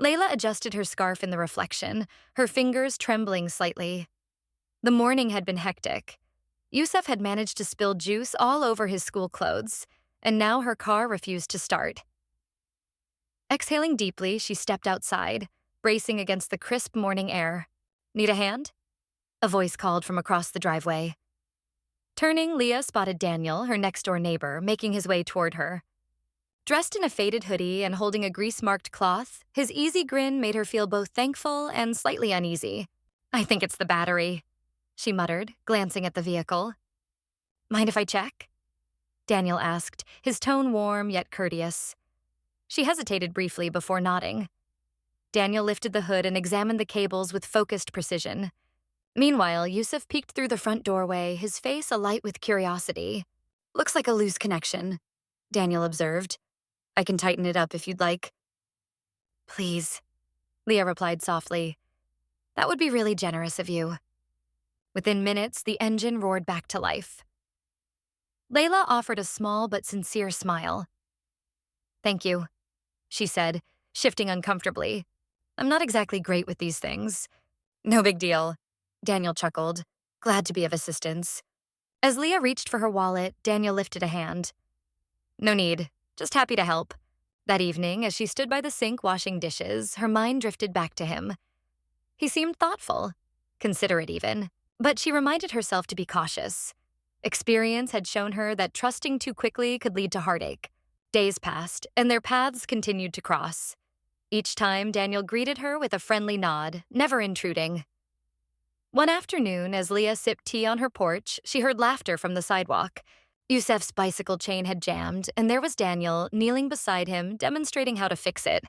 Layla adjusted her scarf in the reflection, her fingers trembling slightly. The morning had been hectic. Yusuf had managed to spill juice all over his school clothes, and now her car refused to start. Exhaling deeply, she stepped outside, bracing against the crisp morning air. "Need a hand?" A voice called from across the driveway. Turning, Leah spotted Daniel, her next-door neighbor, making his way toward her. Dressed in a faded hoodie and holding a grease-marked cloth, his easy grin made her feel both thankful and slightly uneasy. "I think it's the battery," she muttered, glancing at the vehicle. "Mind if I check?" Daniel asked, his tone warm yet courteous. She hesitated briefly before nodding. Daniel lifted the hood and examined the cables with focused precision. Meanwhile, Yusuf peeked through the front doorway, his face alight with curiosity. "Looks like a loose connection," Daniel observed. "I can tighten it up if you'd like." "Please," Leah replied softly. "That would be really generous of you." Within minutes, the engine roared back to life. Layla offered a small but sincere smile. "Thank you," she said, shifting uncomfortably. "I'm not exactly great with these things." "No big deal," Daniel chuckled. "Glad to be of assistance." As Leah reached for her wallet, Daniel lifted a hand. "No need. Just happy to help." That evening, as she stood by the sink washing dishes, her mind drifted back to him. He seemed thoughtful, considerate even, but she reminded herself to be cautious. Experience had shown her that trusting too quickly could lead to heartache. Days passed, and their paths continued to cross. Each time, Daniel greeted her with a friendly nod, never intruding. One afternoon, as Leah sipped tea on her porch, she heard laughter from the sidewalk. Yusuf's bicycle chain had jammed, and there was Daniel, kneeling beside him, demonstrating how to fix it.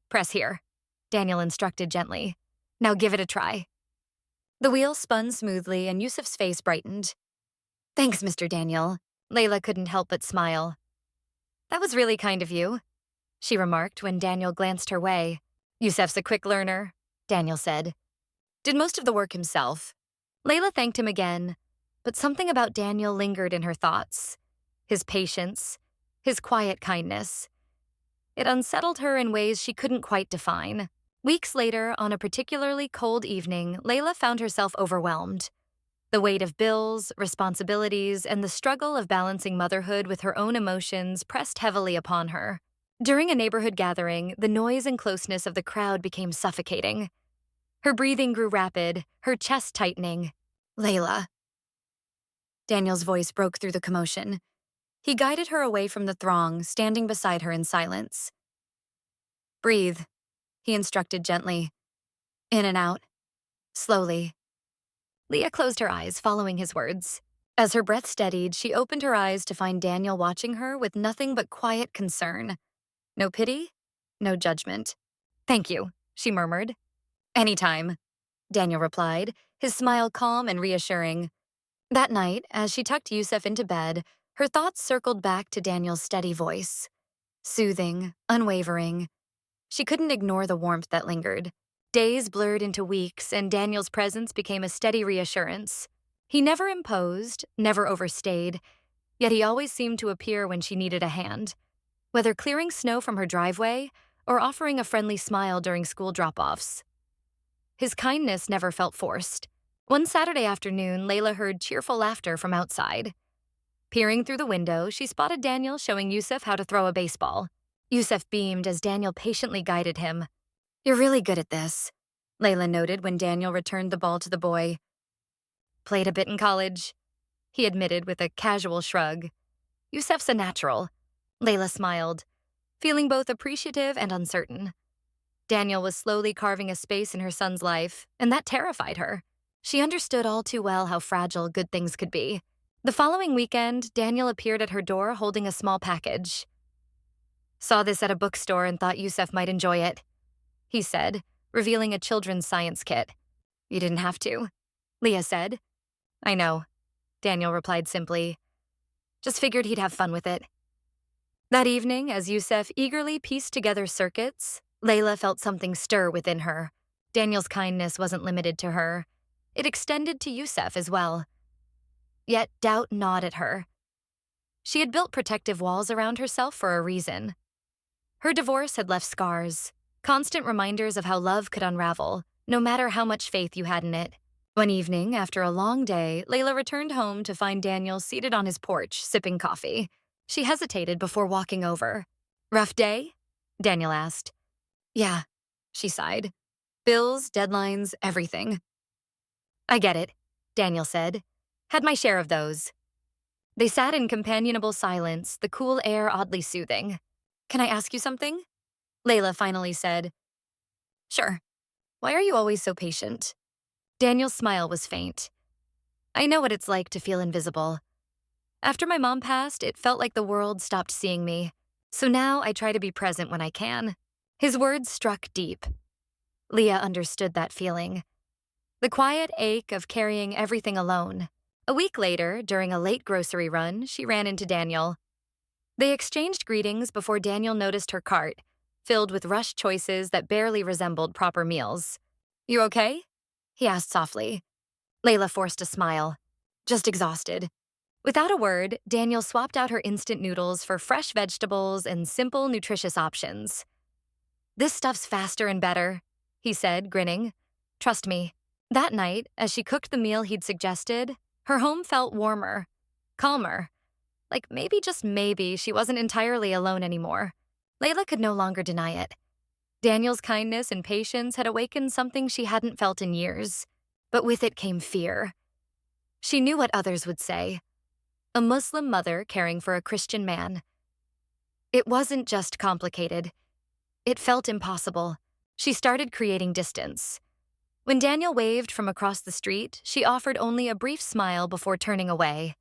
"Press here," Daniel instructed gently. "Now give it a try." The wheel spun smoothly, and Yusuf's face brightened. "Thanks, Mr. Daniel." Layla couldn't help but smile. "That was really kind of you," she remarked when Daniel glanced her way. "Yusuf's a quick learner," Daniel said. Did most of the work himself. Layla thanked him again, but something about Daniel lingered in her thoughts. His patience, his quiet kindness. It unsettled her in ways she couldn't quite define. Weeks later, on a particularly cold evening, Layla found herself overwhelmed. The weight of bills, responsibilities, and the struggle of balancing motherhood with her own emotions pressed heavily upon her. During a neighborhood gathering, the noise and closeness of the crowd became suffocating. Her breathing grew rapid, her chest tightening. "Layla." Daniel's voice broke through the commotion. He guided her away from the throng, standing beside her in silence. "Breathe," he instructed gently. "In and out. Slowly." Leah closed her eyes, following his words. As her breath steadied, she opened her eyes to find Daniel watching her with nothing but quiet concern. No pity, no judgment. "Thank you," she murmured. "Anytime," Daniel replied, his smile calm and reassuring. That night, as she tucked Yusuf into bed, her thoughts circled back to Daniel's steady voice. Soothing, unwavering. She couldn't ignore the warmth that lingered. Days blurred into weeks, and Daniel's presence became a steady reassurance. He never imposed, never overstayed, yet he always seemed to appear when she needed a hand, whether clearing snow from her driveway or offering a friendly smile during school drop-offs. His kindness never felt forced. One Saturday afternoon, Layla heard cheerful laughter from outside. Peering through the window, she spotted Daniel showing Yusuf how to throw a baseball. Yusuf beamed as Daniel patiently guided him. "You're really good at this," Layla noted when Daniel returned the ball to the boy. "Played a bit in college," he admitted with a casual shrug. "Yusuf's a natural." Layla smiled, feeling both appreciative and uncertain. Daniel was slowly carving a space in her son's life, and that terrified her. She understood all too well how fragile good things could be. The following weekend, Daniel appeared at her door holding a small package. "Saw this at a bookstore and thought Yusuf might enjoy it," he said, revealing a children's science kit. "You didn't have to," Leah said. "I know," Daniel replied simply. "Just figured he'd have fun with it." That evening, as Yusuf eagerly pieced together circuits, Layla felt something stir within her. Daniel's kindness wasn't limited to her. It extended to Yusuf as well. Yet doubt gnawed at her. She had built protective walls around herself for a reason. Her divorce had left scars, constant reminders of how love could unravel, no matter how much faith you had in it. One evening, after a long day, Layla returned home to find Daniel seated on his porch, sipping coffee. She hesitated before walking over. "Rough day?" Daniel asked. "Yeah," she sighed. "Bills, deadlines, everything." "I get it," Daniel said. "Had my share of those." They sat in companionable silence, the cool air oddly soothing. "Can I ask you something?" Layla finally said. "Sure. Why are you always so patient?" Daniel's smile was faint. "I know what it's like to feel invisible. After my mom passed, it felt like the world stopped seeing me. So now I try to be present when I can." His words struck deep. Leah understood that feeling. The quiet ache of carrying everything alone. A week later, during a late grocery run, she ran into Daniel. They exchanged greetings before Daniel noticed her cart, filled with rushed choices that barely resembled proper meals. "You okay?" he asked softly. Layla forced a smile. "Just exhausted." Without a word, Daniel swapped out her instant noodles for fresh vegetables and simple, nutritious options. "This stuff's faster and better," he said, grinning. "Trust me." That night, as she cooked the meal he'd suggested, her home felt warmer, calmer. Like maybe, just maybe, she wasn't entirely alone anymore. Layla could no longer deny it. Daniel's kindness and patience had awakened something she hadn't felt in years. But with it came fear. She knew what others would say. A Muslim mother caring for a Christian man. It wasn't just complicated. It felt impossible. She started creating distance. When Daniel waved from across the street, she offered only a brief smile before turning away.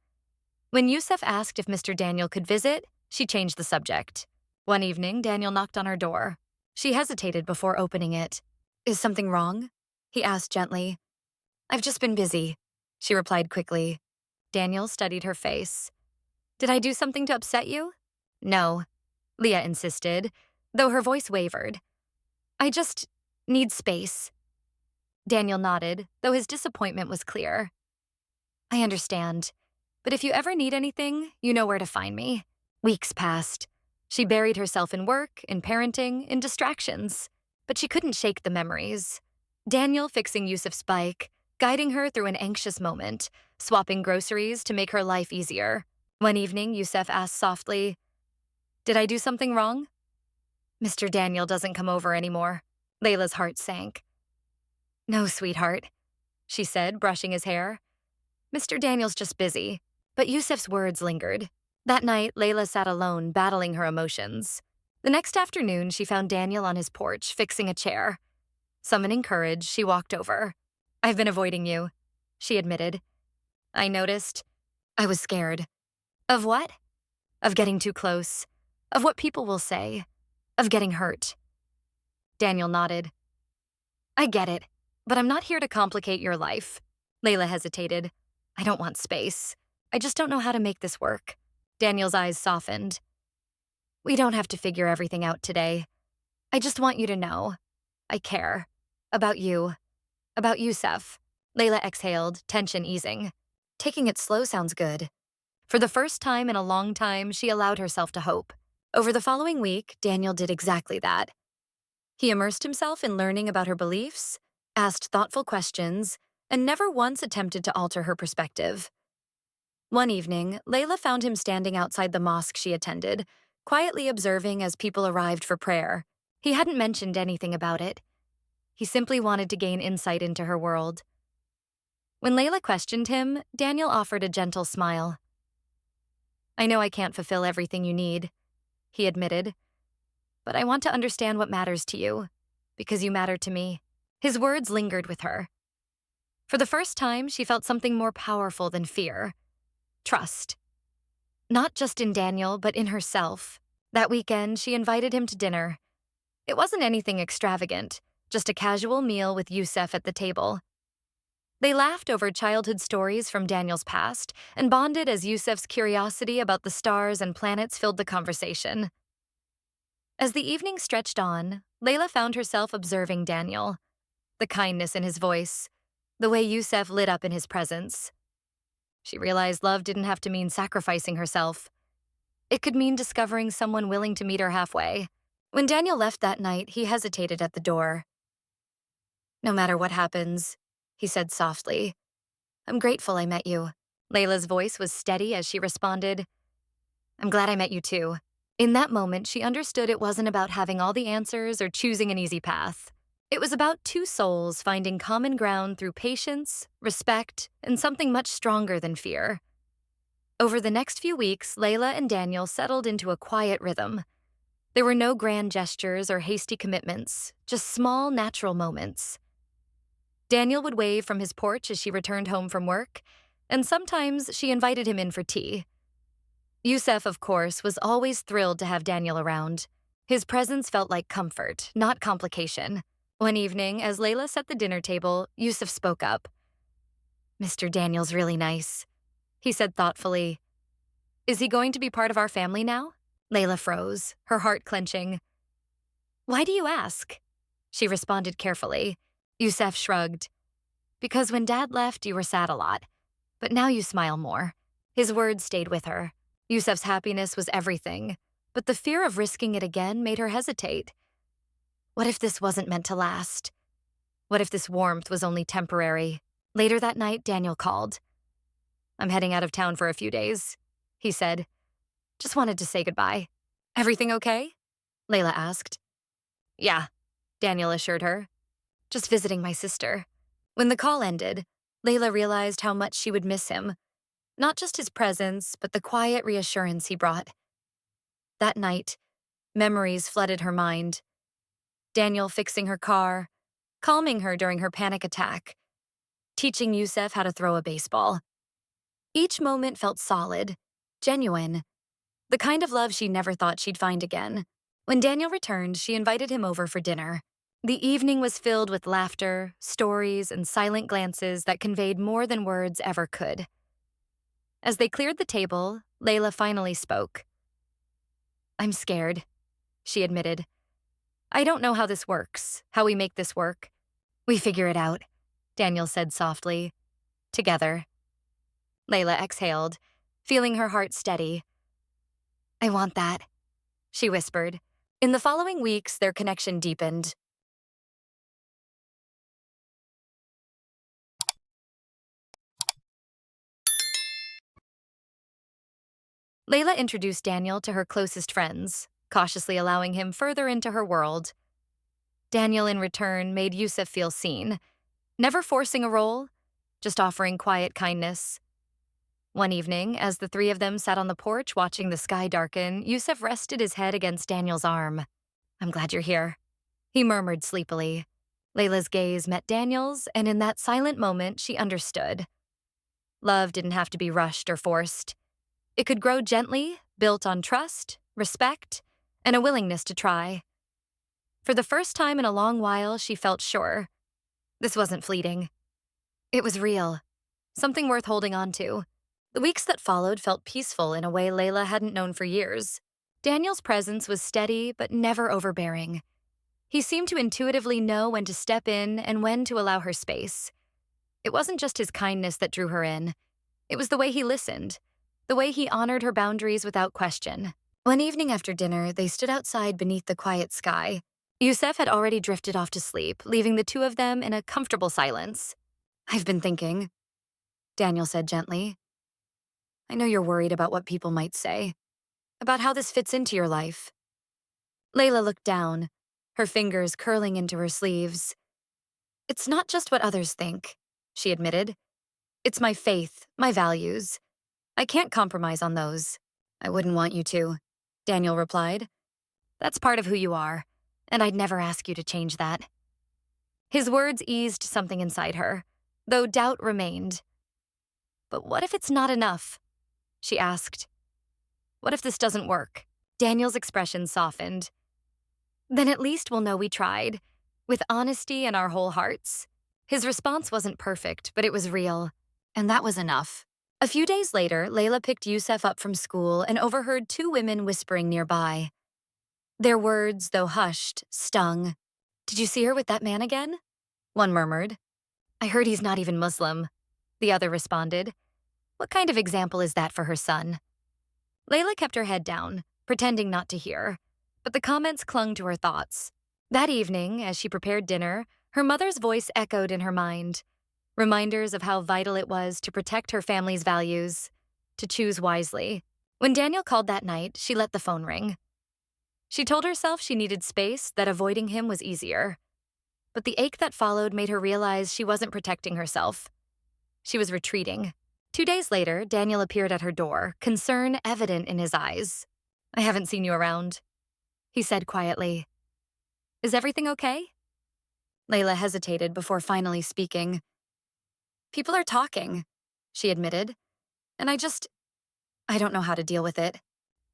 When Yusuf asked if Mr. Daniel could visit, she changed the subject. One evening, Daniel knocked on her door. She hesitated before opening it. "Is something wrong?" he asked gently. "I've just been busy," she replied quickly. Daniel studied her face. "Did I do something to upset you?" "No," Leah insisted, though her voice wavered. "I just need space." Daniel nodded, though his disappointment was clear. "I understand. But if you ever need anything, you know where to find me." Weeks passed. She buried herself in work, in parenting, in distractions. But she couldn't shake the memories. Daniel fixing Yusuf's bike, guiding her through an anxious moment, swapping groceries to make her life easier. One evening, Yusuf asked softly, "Did I do something wrong?" "Mr. Daniel doesn't come over anymore." Layla's heart sank. "No, sweetheart," she said, brushing his hair. "Mr. Daniel's just busy." But Yusuf's words lingered. That night, Layla sat alone, battling her emotions. The next afternoon, she found Daniel on his porch, fixing a chair. Summoning courage, she walked over. "I've been avoiding you," she admitted. "I noticed. I was scared." "Of what?" "Of getting too close. Of what people will say. Of getting hurt." Daniel nodded. "I get it, but I'm not here to complicate your life." Layla hesitated. "I don't want space. I just don't know how to make this work." Daniel's eyes softened. "We don't have to figure everything out today. I just want you to know. I care. About you. About Yusuf." Layla exhaled, tension easing. Taking it slow sounds good. For the first time in a long time, she allowed herself to hope. Over the following week, Daniel did exactly that. He immersed himself in learning about her beliefs, asked thoughtful questions, and never once attempted to alter her perspective. One evening, Layla found him standing outside the mosque she attended, quietly observing as people arrived for prayer. He hadn't mentioned anything about it. He simply wanted to gain insight into her world. When Layla questioned him, Daniel offered a gentle smile. "I know I can't fulfill everything you need," he admitted, "but I want to understand what matters to you, because you matter to me." His words lingered with her. For the first time, she felt something more powerful than fear. Trust. Not just in Daniel, but in herself. That weekend, she invited him to dinner. It wasn't anything extravagant, just a casual meal with Yusuf at the table. They laughed over childhood stories from Daniel's past and bonded as Yusuf's curiosity about the stars and planets filled the conversation. As the evening stretched on, Layla found herself observing Daniel. The kindness in his voice, the way Yusuf lit up in his presence. She realized love didn't have to mean sacrificing herself. It could mean discovering someone willing to meet her halfway. When Daniel left that night, he hesitated at the door. "No matter what happens," he said softly, "I'm grateful I met you." Layla's voice was steady as she responded, "I'm glad I met you too." In that moment, she understood it wasn't about having all the answers or choosing an easy path. It was about two souls finding common ground through patience, respect, and something much stronger than fear. Over the next few weeks, Layla and Daniel settled into a quiet rhythm. There were no grand gestures or hasty commitments, just small, natural moments. Daniel would wave from his porch as she returned home from work, and sometimes she invited him in for tea. Yusef, of course, was always thrilled to have Daniel around. His presence felt like comfort, not complication. One evening, as Layla set the dinner table, Yusef spoke up. "Mr. Daniel's really nice," he said thoughtfully. "Is he going to be part of our family now?" Layla froze, her heart clenching. "Why do you ask?" She responded carefully. Yusef shrugged. "Because when Dad left, you were sad a lot, but now you smile more." His words stayed with her. Yusef's happiness was everything, but the fear of risking it again made her hesitate. What if this wasn't meant to last? What if this warmth was only temporary? Later that night, Daniel called. "I'm heading out of town for a few days," he said. "Just wanted to say goodbye." "Everything okay?" Layla asked. "Yeah," Daniel assured her. "Just visiting my sister." When the call ended, Layla realized how much she would miss him. Not just his presence, but the quiet reassurance he brought. That night, memories flooded her mind. Daniel fixing her car, calming her during her panic attack, teaching Yusef how to throw a baseball. Each moment felt solid, genuine, the kind of love she never thought she'd find again. When Daniel returned, she invited him over for dinner. The evening was filled with laughter, stories, and silent glances that conveyed more than words ever could. As they cleared the table, Layla finally spoke. "I'm scared," she admitted. "I don't know how this works, how we make this work." "We figure it out," Daniel said softly. "Together." Layla exhaled, feeling her heart steady. "I want that," she whispered. In the following weeks, their connection deepened. Layla introduced Daniel to her closest friends, cautiously allowing him further into her world. Daniel, in return, made Yusef feel seen, never forcing a role, just offering quiet kindness. One evening, as the three of them sat on the porch watching the sky darken, Yusef rested his head against Daniel's arm. "I'm glad you're here," he murmured sleepily. Layla's gaze met Daniel's, and in that silent moment, she understood. Love didn't have to be rushed or forced. It could grow gently, built on trust, respect, and a willingness to try. For the first time in a long while, she felt sure. This wasn't fleeting. It was real, something worth holding on to. The weeks that followed felt peaceful in a way Layla hadn't known for years. Daniel's presence was steady but never overbearing. He seemed to intuitively know when to step in and when to allow her space. It wasn't just his kindness that drew her in. It was the way he listened, the way he honored her boundaries without question. One evening after dinner, they stood outside beneath the quiet sky. Yusef had already drifted off to sleep, leaving the two of them in a comfortable silence. "I've been thinking," Daniel said gently. "I know you're worried about what people might say, about how this fits into your life." Layla looked down, her fingers curling into her sleeves. "It's not just what others think," she admitted. "It's my faith, my values. I can't compromise on those." "I wouldn't want you to," Daniel replied. "That's part of who you are, and I'd never ask you to change that." His words eased something inside her, though doubt remained. "But what if it's not enough?" she asked. "What if this doesn't work?" Daniel's expression softened. "Then at least we'll know we tried, with honesty and our whole hearts." His response wasn't perfect, but it was real, and that was enough. A few days later, Layla picked Yusef up from school and overheard two women whispering nearby. Their words, though hushed, stung. "Did you see her with that man again?" one murmured. "I heard he's not even Muslim," the other responded. "What kind of example is that for her son?" Layla kept her head down, pretending not to hear. But the comments clung to her thoughts. That evening, as she prepared dinner, her mother's voice echoed in her mind. Reminders of how vital it was to protect her family's values, to choose wisely. When Daniel called that night, she let the phone ring. She told herself she needed space, that avoiding him was easier. But the ache that followed made her realize she wasn't protecting herself. She was retreating. 2 days later, Daniel appeared at her door, concern evident in his eyes. "I haven't seen you around," he said quietly. "Is everything okay?" Layla hesitated before finally speaking. "People are talking," she admitted, "and I don't know how to deal with it."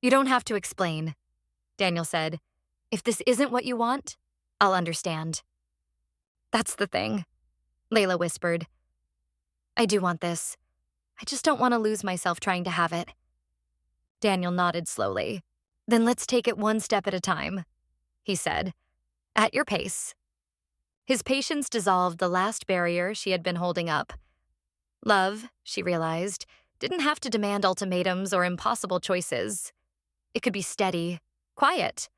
"You don't have to explain," Daniel said. "If this isn't what you want, I'll understand." "That's the thing," Layla whispered. "I do want this. I just don't want to lose myself trying to have it." Daniel nodded slowly. "Then let's take it one step at a time," he said. "At your pace." His patience dissolved the last barrier she had been holding up. Love, she realized, didn't have to demand ultimatums or impossible choices. It could be steady, quiet,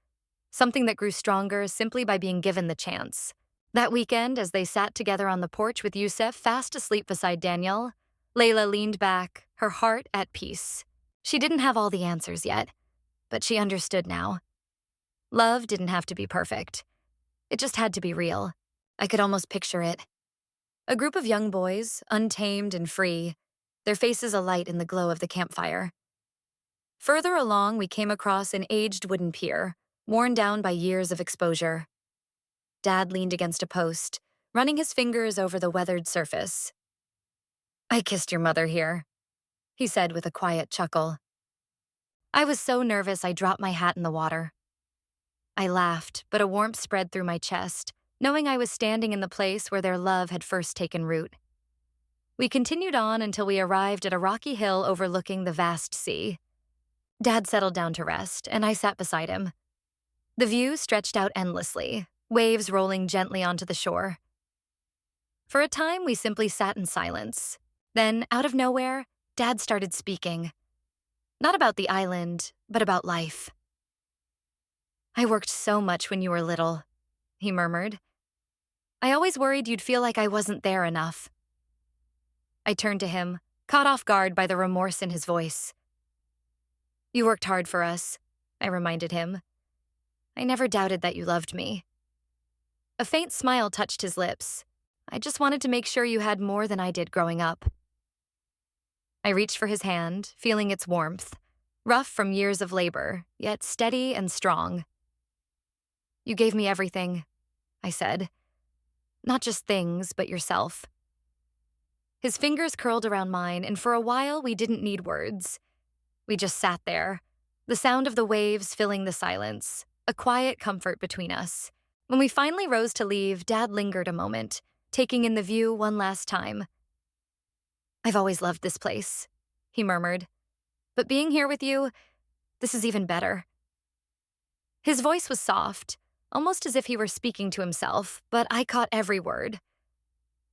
something that grew stronger simply by being given the chance. That weekend, as they sat together on the porch with Yusef fast asleep beside Daniel, Layla leaned back, her heart at peace. She didn't have all the answers yet, but she understood now. Love didn't have to be perfect. It just had to be real. I could almost picture it. A group of young boys, untamed and free, their faces alight in the glow of the campfire. Further along, we came across an aged wooden pier, worn down by years of exposure. Dad leaned against a post, running his fingers over the weathered surface. "I kissed your mother here," he said with a quiet chuckle. I was so nervous I dropped my hat in the water. I laughed, but a warmth spread through my chest, knowing I was standing in the place where their love had first taken root. We continued on until we arrived at a rocky hill overlooking the vast sea. Dad settled down to rest, and I sat beside him. The view stretched out endlessly, waves rolling gently onto the shore. For a time, we simply sat in silence. Then, out of nowhere, Dad started speaking. Not about the island, but about life. "I worked so much when you were little," he murmured. "I always worried you'd feel like I wasn't there enough." I turned to him, caught off guard by the remorse in his voice. "You worked hard for us," I reminded him. "I never doubted that you loved me." A faint smile touched his lips. "I just wanted to make sure you had more than I did growing up." I reached for his hand, feeling its warmth, rough from years of labor, yet steady and strong. "You gave me everything," I said. "Not just things, but yourself." His fingers curled around mine, and for a while we didn't need words. We just sat there, the sound of the waves filling the silence, a quiet comfort between us. When we finally rose to leave, Dad lingered a moment, taking in the view one last time. "I've always loved this place," he murmured. "But being here with you, this is even better." His voice was soft, almost as if he were speaking to himself, but I caught every word.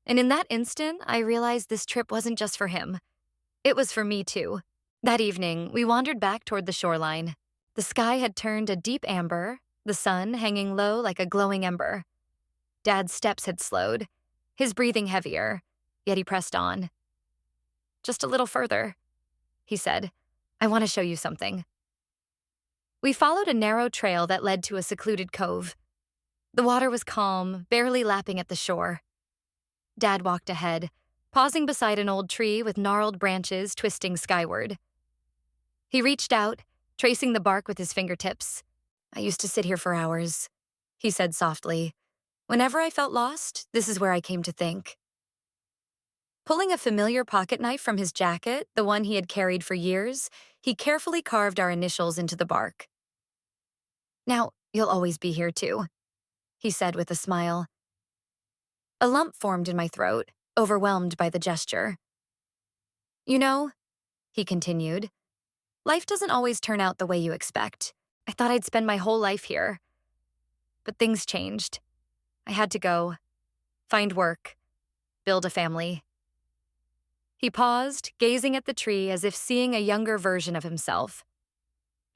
And in that instant, I realized this trip wasn't just for him. It was for me, too. That evening, we wandered back toward the shoreline. The sky had turned a deep amber, the sun hanging low like a glowing ember. Dad's steps had slowed, his breathing heavier, yet he pressed on. "Just a little further," he said. "I want to show you something." We followed a narrow trail that led to a secluded cove. The water was calm, barely lapping at the shore. Dad walked ahead, pausing beside an old tree with gnarled branches twisting skyward. He reached out, tracing the bark with his fingertips. "I used to sit here for hours," he said softly. "Whenever I felt lost, this is where I came to think." Pulling a familiar pocket knife from his jacket, the one he had carried for years, he carefully carved our initials into the bark. "Now, you'll always be here too," he said with a smile. A lump formed in my throat, overwhelmed by the gesture. "You know," he continued, "life doesn't always turn out the way you expect. I thought I'd spend my whole life here. But things changed. I had to go, find work, build a family." He paused, gazing at the tree as if seeing a younger version of himself.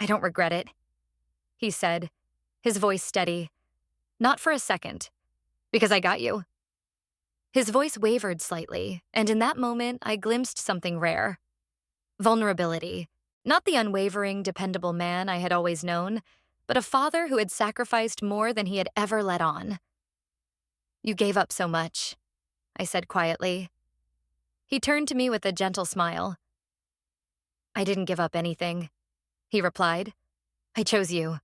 "I don't regret it," he said, his voice steady. Not for a second, because I got you. His voice wavered slightly, and in that moment, I glimpsed something rare. Vulnerability. Not the unwavering, dependable man I had always known, but a father who had sacrificed more than he had ever let on. You gave up so much, I said quietly. He turned to me with a gentle smile. I didn't give up anything, he replied. I chose you.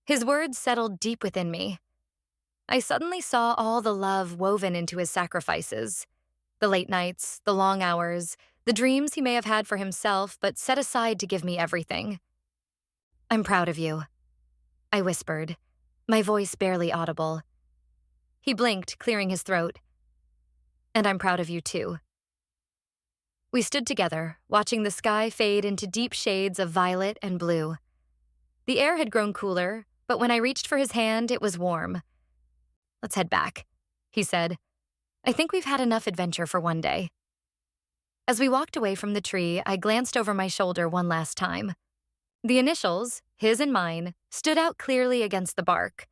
His words settled deep within me. I suddenly saw all the love woven into his sacrifices. The late nights, the long hours, the dreams he may have had for himself but set aside to give me everything. I'm proud of you, I whispered, my voice barely audible. He blinked, clearing his throat. And I'm proud of you too. We stood together, watching the sky fade into deep shades of violet and blue. The air had grown cooler, but when I reached for his hand, it was warm. Let's head back, he said. I think we've had enough adventure for one day. As we walked away from the tree, I glanced over my shoulder one last time. The initials, his and mine, stood out clearly against the bark,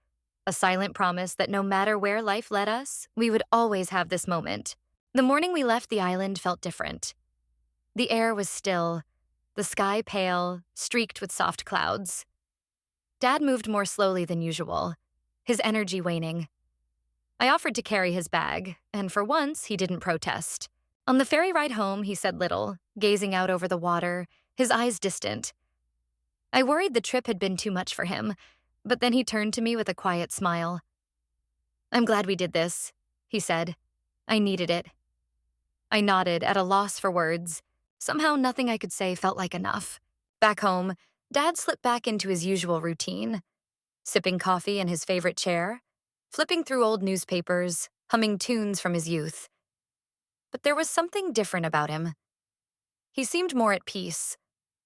a silent promise that no matter where life led us, we would always have this moment. The morning we left the island felt different. The air was still, the sky pale, streaked with soft clouds. Dad moved more slowly than usual, his energy waning. I offered to carry his bag, and for once, he didn't protest. On the ferry ride home, he said little, gazing out over the water, his eyes distant. I worried the trip had been too much for him, but then he turned to me with a quiet smile. I'm glad we did this, he said. I needed it. I nodded, at a loss for words. Somehow nothing I could say felt like enough. Back home, Dad slipped back into his usual routine, sipping coffee in his favorite chair, flipping through old newspapers, humming tunes from his youth. But there was something different about him. He seemed more at peace,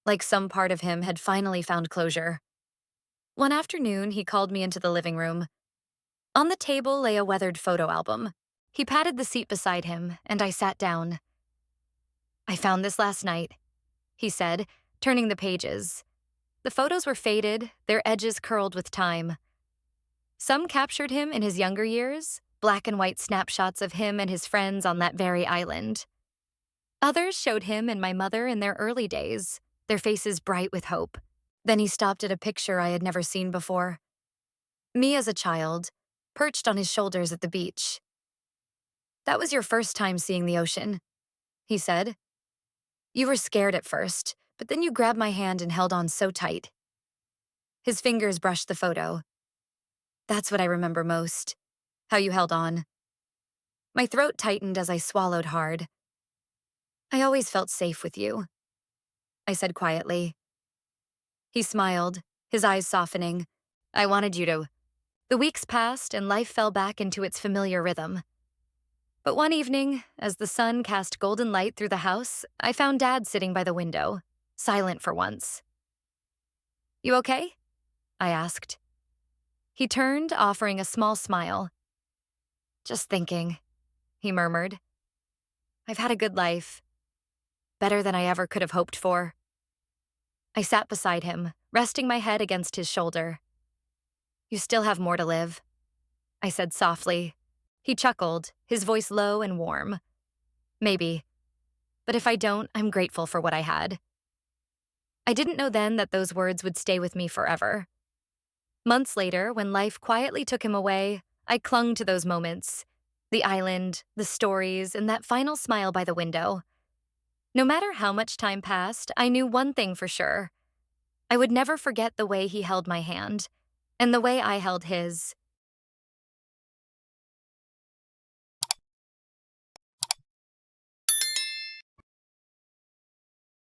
like some part of him had finally found closure. One afternoon, he called me into the living room. On the table lay a weathered photo album. He patted the seat beside him, and I sat down. I found this last night, he said, turning the pages. The photos were faded, their edges curled with time. Some captured him in his younger years, black and white snapshots of him and his friends on that very island. Others showed him and my mother in their early days, their faces bright with hope. Then he stopped at a picture I had never seen before. Me as a child, perched on his shoulders at the beach. That was your first time seeing the ocean, he said. You were scared at first, but then you grabbed my hand and held on so tight. His fingers brushed the photo. That's what I remember most, how you held on. My throat tightened as I swallowed hard. I always felt safe with you, I said quietly. He smiled, his eyes softening. I wanted you to. The weeks passed and life fell back into its familiar rhythm. But one evening, as the sun cast golden light through the house, I found Dad sitting by the window, silent for once. You okay? I asked. He turned, offering a small smile. Just thinking, he murmured. I've had a good life. Better than I ever could have hoped for. I sat beside him, resting my head against his shoulder. You still have more to live, I said softly. He chuckled, his voice low and warm. Maybe. But if I don't, I'm grateful for what I had. I didn't know then that those words would stay with me forever. Months later, when life quietly took him away, I clung to those moments. The island, the stories, and that final smile by the window. No matter how much time passed, I knew one thing for sure. I would never forget the way he held my hand, and the way I held his.